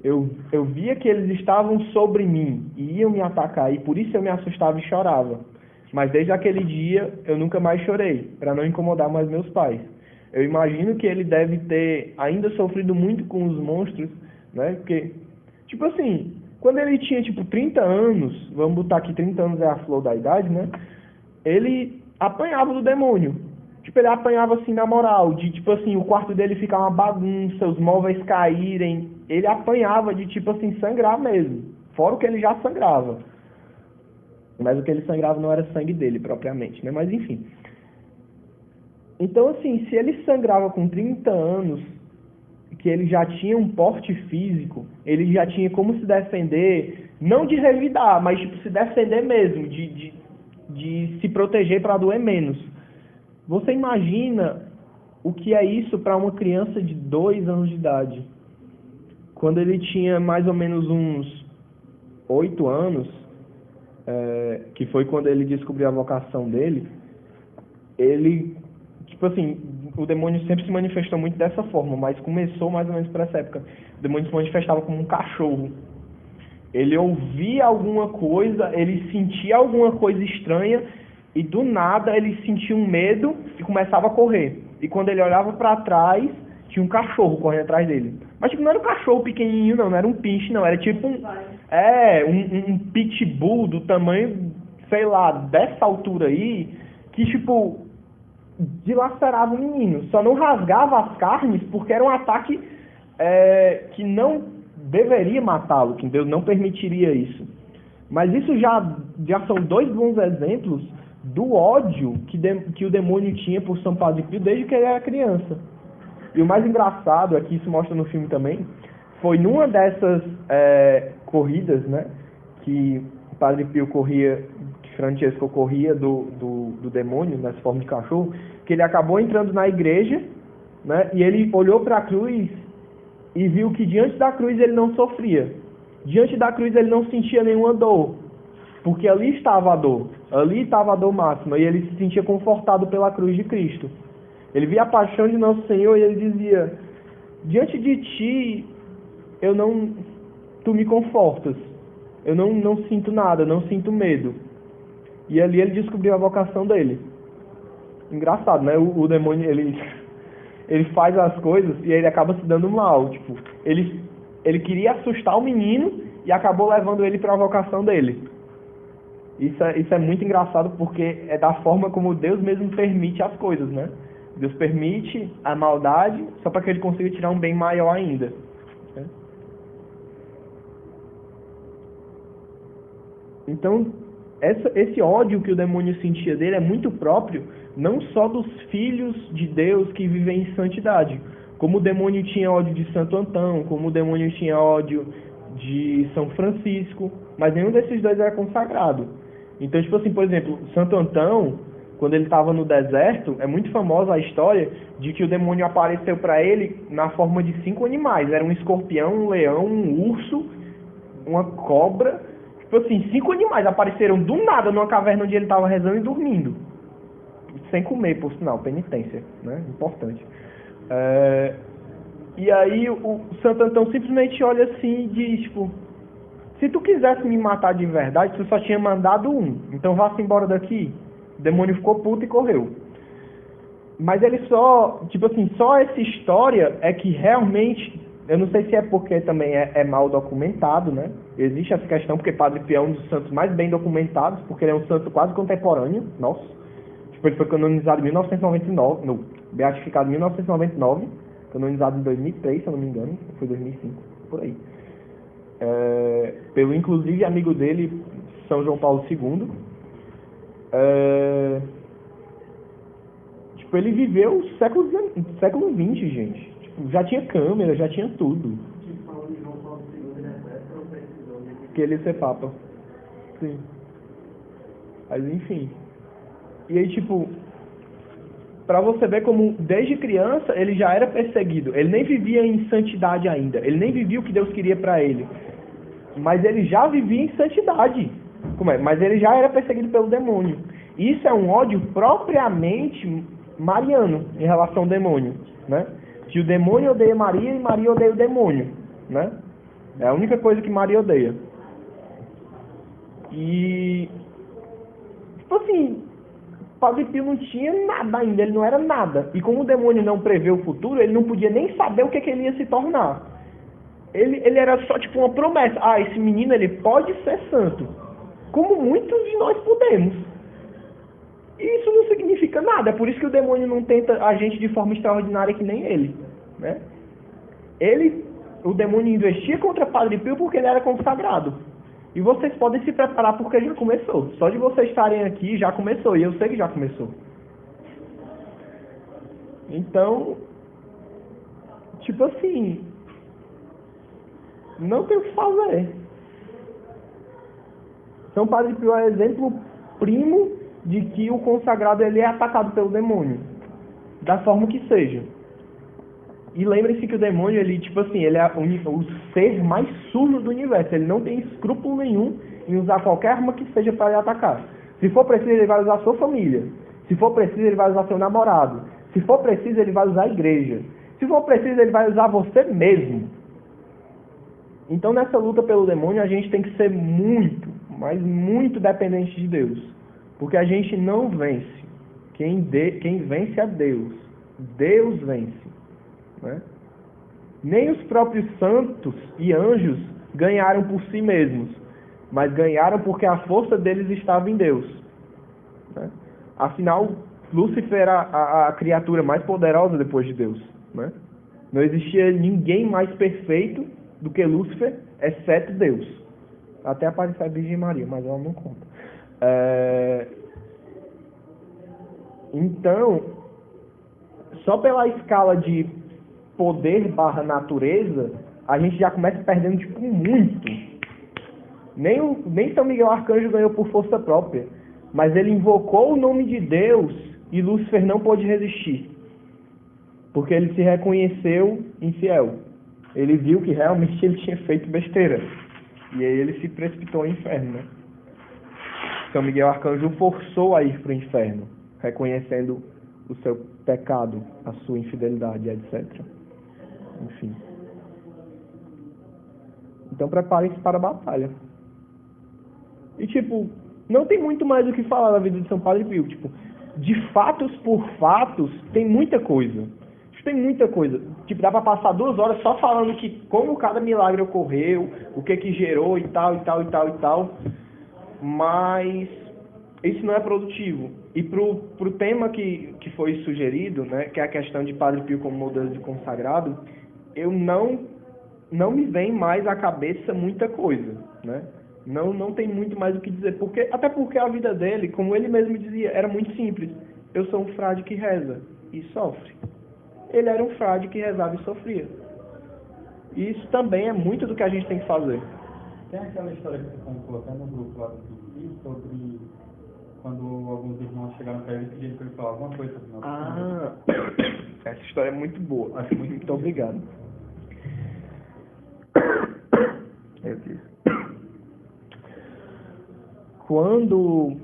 Eu via que eles estavam sobre mim e iam me atacar, e por isso eu me assustava e chorava. Mas desde aquele dia eu nunca mais chorei, para não incomodar mais meus pais. Eu imagino que ele deve ter ainda sofrido muito com os monstros, né? Porque, tipo assim, quando ele tinha, tipo, 30 anos, vamos botar aqui 30 anos é a flor da idade, né? Ele apanhava do demônio. Tipo, ele apanhava assim na moral, de tipo assim, o quarto dele ficar uma bagunça, os móveis caírem. Ele apanhava de tipo assim, sangrar mesmo. Fora o que ele já sangrava. Mas o que ele sangrava não era sangue dele propriamente, né? Mas enfim. Então assim, se ele sangrava com 30 anos, que ele já tinha um porte físico, ele já tinha como se defender, não de revidar, mas tipo, se defender mesmo, de se proteger para doer menos. Você imagina o que é isso para uma criança de 2 anos de idade? Quando ele tinha mais ou menos uns 8 anos, que foi quando ele descobriu a vocação dele, ele, tipo assim, o demônio sempre se manifestou muito dessa forma, mas começou mais ou menos por essa época. O demônio se manifestava como um cachorro. Ele ouvia alguma coisa, ele sentia alguma coisa estranha, e do nada ele sentia um medo e começava a correr. E quando ele olhava para trás, tinha um cachorro correndo atrás dele. Mas tipo, não era um cachorro pequenininho não era um pinche não, era tipo um pitbull do tamanho, sei lá, dessa altura aí, que tipo, dilacerava o menino. Só não rasgava as carnes porque era um ataque que não deveria matá-lo, que Deus não permitiria isso. Mas isso já são 2 bons exemplos do ódio que o demônio tinha por São Padre Pio desde que ele era criança. E o mais engraçado, que isso mostra no filme também, foi numa dessas corridas, né, que o Padre Pio corria, que Francesco corria do demônio, nessa forma de cachorro, que ele acabou entrando na igreja, né, e ele olhou para a cruz e viu que diante da cruz ele não sofria. Diante da cruz ele não sentia nenhuma dor, porque ali estava a dor, ali estava a dor máxima, e ele se sentia confortado pela cruz de Cristo. Ele via a paixão de Nosso Senhor e ele dizia: diante de ti, tu me confortas, eu não sinto nada, não sinto medo. E ali ele descobriu a vocação dele. Engraçado, né? O demônio, ele faz as coisas e ele acaba se dando mal. Tipo, ele queria assustar o menino e acabou levando ele para a vocação dele. Isso é muito engraçado porque é da forma como Deus mesmo permite as coisas, né? Deus permite a maldade só para que ele consiga tirar um bem maior ainda. Né? Então, esse ódio que o demônio sentia dele é muito próprio não só dos filhos de Deus que vivem em santidade, como o demônio tinha ódio de Santo Antão, como o demônio tinha ódio de São Francisco, mas nenhum desses dois era consagrado. Então, tipo assim, por exemplo, Santo Antão, quando ele estava no deserto, é muito famosa a história de que o demônio apareceu para ele na forma de 5 animais. Era um escorpião, um leão, um urso, uma cobra. Tipo assim, 5 animais apareceram do nada numa caverna onde ele estava rezando e dormindo. Sem comer, por sinal, penitência, né? Importante. E aí o Santo Antão simplesmente olha assim e diz, tipo, se tu quisesse me matar de verdade, tu só tinha mandado um. Então vá-se embora daqui. O demônio ficou puto e correu. Mas ele só, tipo assim, só essa história é que realmente, eu não sei se é porque também é mal documentado, né? Existe essa questão, porque Padre Pio é um dos santos mais bem documentados, porque ele é um santo quase contemporâneo, nossa. Tipo, ele foi canonizado em 1999, não, beatificado em 1999, canonizado em 2003, se eu não me engano, foi 2005, por aí. Pelo inclusive amigo dele, São João Paulo II. Tipo, ele viveu século XX, gente. Tipo, já tinha câmera, já tinha tudo. Que ele ia ser papa. Sim. Mas enfim. E aí, tipo, pra você ver como desde criança ele já era perseguido. Ele nem vivia em santidade ainda. Ele nem vivia o que Deus queria pra ele. mas ele já vivia em santidade. Como é? Mas ele já era perseguido pelo demônio. Isso é um ódio propriamente mariano em relação ao demônio, né? Que o demônio odeia Maria e Maria odeia o demônio, né? É a única coisa que Maria odeia. E, tipo assim, Padre Pio não tinha nada ainda, ele não era nada. E como o demônio não prevê o futuro, ele não podia nem saber o que ele ia se tornar. Ele era só tipo uma promessa. Ah, esse menino ele pode ser santo. Como muitos de nós podemos. E isso não significa nada. É por isso que o demônio não tenta a gente de forma extraordinária que nem ele, né? O demônio investia contra Padre Pio porque ele era consagrado. E vocês podem se preparar porque já começou. Só de vocês estarem aqui já começou. E eu sei que já começou. Então, tipo assim, não tem o que fazer. Então Padre Pio é exemplo primo de que o consagrado ele é atacado pelo demônio. Da forma que seja. E lembre-se que o demônio, ele, tipo assim, ele é o ser mais sujo do universo. Ele não tem escrúpulo nenhum em usar qualquer arma que seja para lhe atacar. Se for preciso, ele vai usar a sua família. Se for preciso, ele vai usar seu namorado. Se for preciso, ele vai usar a igreja. Se for preciso, ele vai usar você mesmo. Então, nessa luta pelo demônio, a gente tem que ser muito, mas muito dependente de Deus. Porque a gente não vence. Quem vence é Deus. Deus vence. Né? Nem os próprios santos e anjos ganharam por si mesmos, mas ganharam porque a força deles estava em Deus. Né? Afinal, Lúcifer era a criatura mais poderosa depois de Deus. Né? Não existia ninguém mais perfeito do que Lúcifer, exceto Deus. Até aparece a Virgem Maria, mas ela não conta. Então, só pela escala de poder / natureza, a gente já começa perdendo tipo muito. Nem São Miguel Arcanjo ganhou por força própria, mas ele invocou o nome de Deus e Lúcifer não pôde resistir, porque ele se reconheceu infiel. Ele viu que realmente ele tinha feito besteira e aí ele se precipitou ao inferno, né? São Miguel Arcanjo forçou a ir para o inferno, reconhecendo o seu pecado, a sua infidelidade, etc. Enfim. Então preparem-se para a batalha. E tipo, não tem muito mais o que falar da vida de São Padre Pio. Tipo, de fatos por fatos, tem muita coisa. Tem muita coisa. Tipo, dá para passar 2 horas só falando que como cada milagre ocorreu, o que gerou e tal, e tal, e tal, e tal. Mas isso não é produtivo. E pro tema que foi sugerido, né, que é a questão de Padre Pio como modelo de consagrado, eu não me vem mais à cabeça muita coisa, né? Não tem muito mais o que dizer, até porque a vida dele, como ele mesmo dizia, era muito simples. Eu sou um frade que reza e sofre. Ele era um frade que rezava e sofria. E isso também é muito do que a gente tem que fazer. Tem aquela história que você contou até no grupo lá do Pipi, sobre quando alguns irmãos chegaram para ele e pediram para ele falar alguma coisa sobre nosso essa história é muito boa. Acho muito obrigado. Eu disse. Quando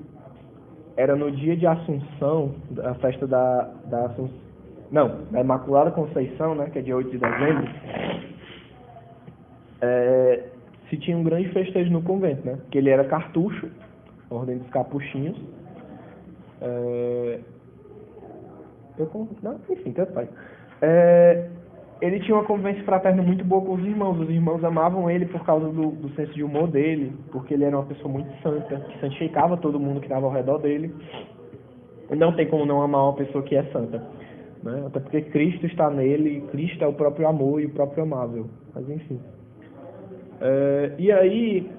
era no dia de Assunção, a festa da Assunção, não, da Imaculada Conceição, né, que é dia 8 de dezembro, se tinha um grande festejo no convento, né, que ele era cartucho, Ordem dos Capuchinhos, enfim, tanto faz. Ele tinha uma convivência fraterna muito boa com os irmãos amavam ele por causa do senso de humor dele, porque ele era uma pessoa muito santa, que santificava todo mundo que estava ao redor dele. Não tem como não amar uma pessoa que é santa, né? Até porque Cristo está nele, e Cristo é o próprio amor e o próprio amável, mas enfim. E aí,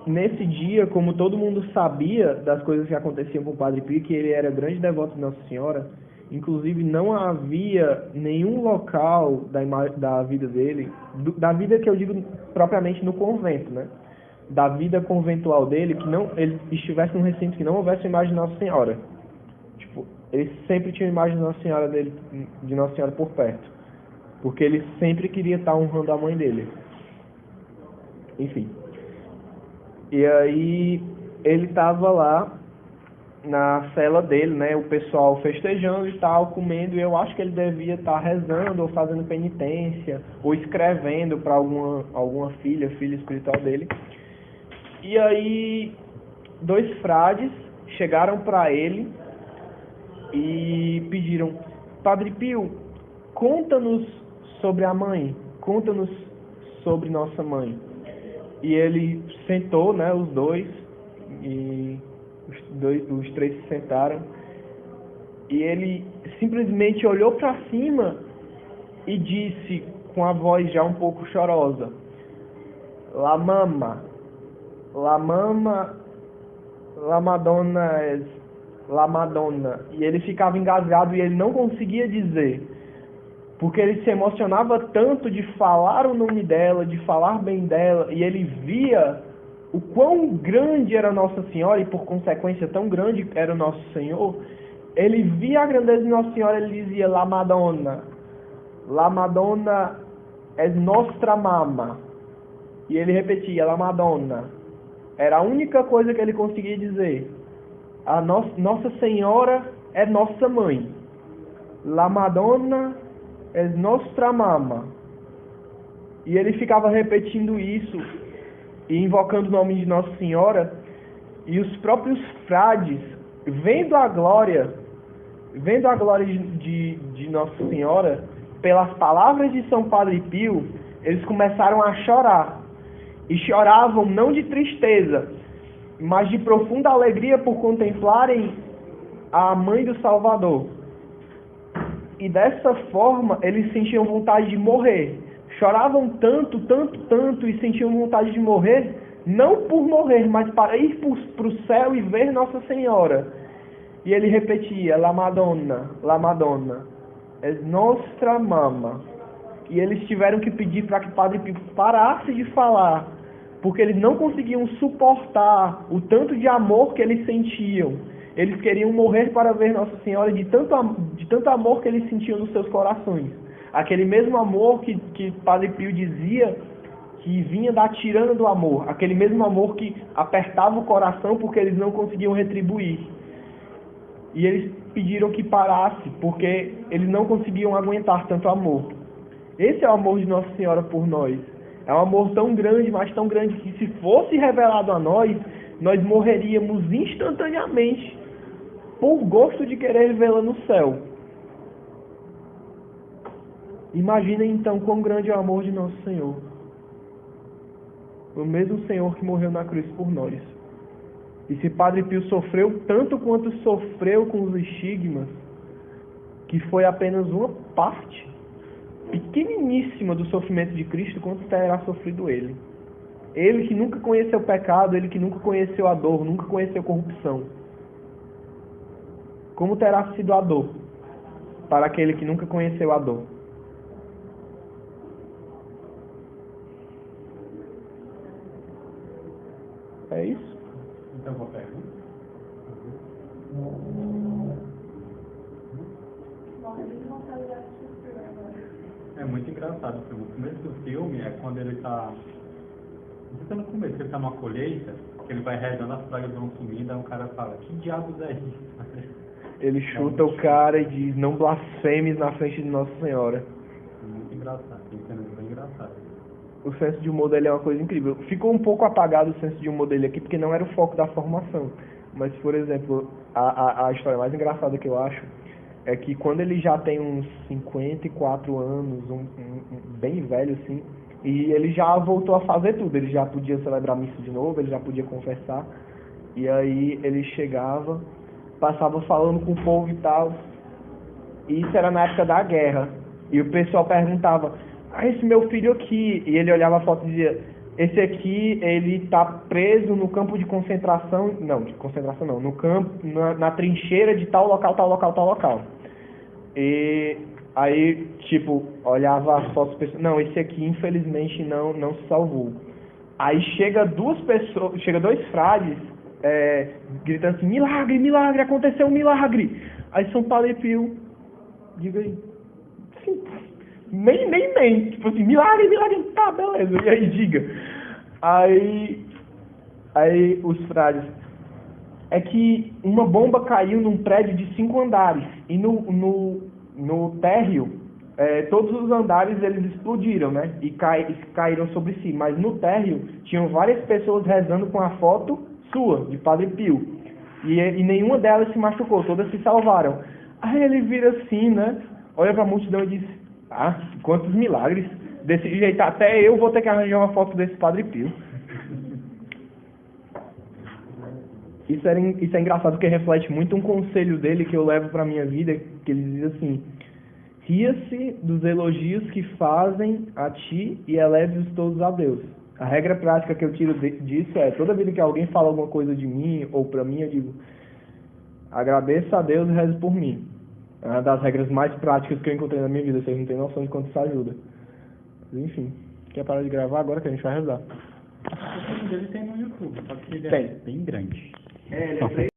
nesse dia, como todo mundo sabia das coisas que aconteciam com o Padre Pio, que ele era grande devoto de Nossa Senhora, inclusive não havia nenhum local da vida dele, da vida que eu digo propriamente no convento, né? Da vida conventual dele, que não ele estivesse num recinto que não houvesse a imagem de Nossa Senhora. Tipo, ele sempre tinha a imagem de Nossa Senhora dele, de Nossa Senhora por perto, porque ele sempre queria estar honrando a mãe dele. Enfim. E aí ele estava lá na cela dele, né, o pessoal festejando e tal, comendo, e eu acho que ele devia estar rezando ou fazendo penitência ou escrevendo para alguma filha espiritual dele. E aí 2 frades chegaram para ele e pediram: Padre Pio, conta-nos sobre a mãe, conta-nos sobre nossa mãe. E ele sentou, né, os dois, e os 3 se sentaram, e ele simplesmente olhou para cima e disse com a voz já um pouco chorosa: La mama, la Madonna. E ele ficava engasgado e ele não conseguia dizer, porque ele se emocionava tanto de falar o nome dela, de falar bem dela, e ele via o quão grande era Nossa Senhora e por consequência tão grande era o nosso Senhor. Ele via a grandeza de Nossa Senhora, ele dizia: La Madonna es nostra mamma. E ele repetia: La Madonna. Era a única coisa que ele conseguia dizer. Nossa Senhora é nossa mãe. La Madonna es nostra mamma. E ele ficava repetindo isso e invocando o nome de Nossa Senhora, e os próprios frades, vendo a glória de Nossa Senhora, pelas palavras de São Padre Pio, eles começaram a chorar. E choravam não de tristeza, mas de profunda alegria por contemplarem a Mãe do Salvador. E dessa forma, eles sentiam vontade de morrer. Choravam tanto, e sentiam vontade de morrer, não por morrer, mas para ir para o céu e ver Nossa Senhora. E ele repetia: La Madonna, es nostra mamma. E eles tiveram que pedir para que Padre Pio parasse de falar, porque eles não conseguiam suportar o tanto de amor que eles sentiam. Eles queriam morrer para ver Nossa Senhora de tanto amor que eles sentiam nos seus corações. Aquele mesmo amor que Padre Pio dizia que vinha da tirana do amor. Aquele mesmo amor que apertava o coração porque eles não conseguiam retribuir. E eles pediram que parasse, porque eles não conseguiam aguentar tanto amor. Esse é o amor de Nossa Senhora por nós. É um amor tão grande, mas tão grande, que se fosse revelado a nós, nós morreríamos instantaneamente por gosto de querer vê-la no céu. Imaginem então quão grande é o amor de Nosso Senhor. O mesmo Senhor que morreu na cruz por nós. E se Padre Pio sofreu tanto quanto sofreu com os estigmas, que foi apenas uma parte pequeniníssima do sofrimento de Cristo, quanto terá sofrido ele. Ele que nunca conheceu o pecado, ele que nunca conheceu a dor, nunca conheceu corrupção. Como terá sido a dor para aquele que nunca conheceu a dor? É isso? Então, uma pergunta. É muito engraçado. O começo do filme é quando ele tá... Não sei se é no começo, que ele tá numa colheita, que ele vai rezando, as pragas vão sumindo, aí um cara fala: que diabos é isso? Ele chuta o cara e diz: não blasfemes na frente de Nossa Senhora. Muito engraçado, tem cenas bem engraçadas. O senso de humor dele é uma coisa incrível. Ficou um pouco apagado o senso de humor dele aqui, porque não era o foco da formação. Mas, por exemplo, a história mais engraçada que eu acho é que quando ele já tem uns 54 anos, bem velho assim, e ele já voltou a fazer tudo. Ele já podia celebrar missa de novo, ele já podia confessar. E aí ele chegava, passava falando com o povo e tal. E isso era na época da guerra. E o pessoal perguntava: esse meu filho aqui, e ele olhava a foto e dizia: esse aqui, ele tá preso no campo de concentração, no campo, na trincheira de tal local. E aí, tipo, olhava as fotos, não, esse aqui infelizmente não se salvou. Aí chega 2 frades, gritando assim: milagre, aconteceu um milagre. Aí São Padre Pio, diga aí, sim, nem, tipo assim, milagre, tá, beleza, e aí diga. Aí os frades, é que uma bomba caiu num prédio de 5 andares, e no térreo, todos os andares eles explodiram, né, e caíram sobre si, mas no térreo tinham várias pessoas rezando com a foto sua, de Padre Pio, e nenhuma delas se machucou, todas se salvaram. Aí ele vira assim, né, olha pra multidão e diz, quantos milagres, desse jeito até eu vou ter que arranjar uma foto desse Padre Pio. Isso é engraçado porque reflete muito um conselho dele que eu levo pra minha vida, que ele diz assim: ria-se dos elogios que fazem a ti e eleve-os todos a Deus. A regra prática que eu tiro disso é, toda vez que alguém fala alguma coisa de mim ou pra mim, eu digo, agradeça a Deus e reze por mim. É uma das regras mais práticas que eu encontrei na minha vida, vocês não têm noção de quanto isso ajuda. Mas, enfim, quer parar de gravar agora que a gente vai rezar? O filme dele tem no YouTube, só que ele Tem. é bem grande. Ele é